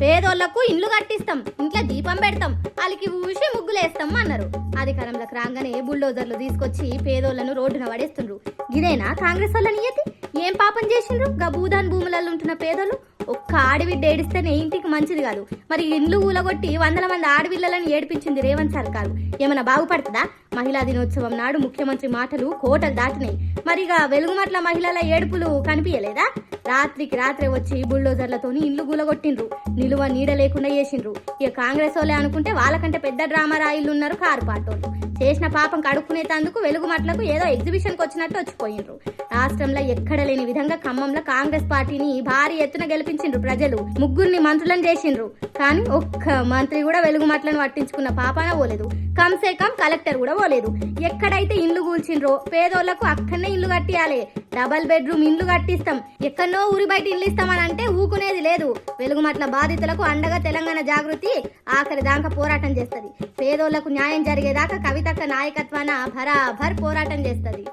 పేదోళ్లకు ఇండ్లు కట్టిస్తాం, ఇంట్లో దీపం పెడతాం, వాళ్ళకి ఊసి ముగ్గులేస్తాం అన్నారు. అధికారంలోకి రాగానే బుల్డోజర్లు తీసుకొచ్చి పేదోళ్లను రోడ్డున పడేస్తుండ్రు. ఇదేనా కాంగ్రెస్ వాళ్ళ నియతి? ఏం పాపం చేసిండ్రు గా భూదాన్ భూములలో ఉంటున్న పేదోళ్ళు? ఒక్క ఆడబిడ్డ ఏడిస్తేనే ఇంటికి మంచిది కాదు, మరి ఇండ్లు ఊలగొట్టి 100 మంది ఆడపిల్లలను ఏడిపించింది రేవంత్ సర్కారు. ఏమైనా బాగుపడుతుందా? మహిళా దినోత్సవం నాడు ముఖ్యమంత్రి మాటలు కోటలు దాటినాయి. మరిగా వెలుగుమట్ల మహిళల ఏడుపులు కనిపించలేదా? రాత్రికి రాత్రే వచ్చి బుల్డోజర్లతోని ఇండ్లు గూలగొట్టిండ్రు, నిలువ నీడ లేకుండా చేసిండ్రు. ఇక కాంగ్రెస్ వాళ్ళే అనుకుంటే వాళ్ళకంటే పెద్ద డ్రామా రాయిలు ఉన్నారు కారు పాటోళ్ళు. చేసిన పాపం కడుక్కునేందుకు వెలుగుమట్లకు ఏదో ఎగ్జిబిషన్కి వచ్చినట్టు వచ్చిపోయిండ్రు. రాష్ట్రంలో ఎక్కడ లేని విధంగా ఖమ్మంలో కాంగ్రెస్ పార్టీని భారీ ఎత్తున గెలిపించిండ్రు ప్రజలు. 3 మంత్రులను చేసిండ్రు. కానీ ఒక్క మంత్రి కూడా వెలుగుమట్లను పట్టించుకున్న పాపాన పోలేదు. కమ్సే కమ్ కలెక్టర్ కూడా పోలేదు. ఎక్కడైతే ఇండ్లు కూల్చిండ్రో పేదోళ్లకు అక్కడనే ఇల్లు కట్టియాలి. డబల్ బెడ్రూమ్ ఇండ్లు కట్టిస్తాం, ఎక్కడనో ఊరి బయట ఇల్లు ఇస్తామని అంటే ఊకునేది లేదు. వెలుగుమట్ల బాధితులకు అండగా తెలంగాణ జాగృతి ఆఖరి దాకా పోరాటం చేస్తుంది. పేదోళ్లకు న్యాయం జరిగేదాకా కవితక్క నాయకత్వాన భరాభర్ పోరాటం చేస్తుంది.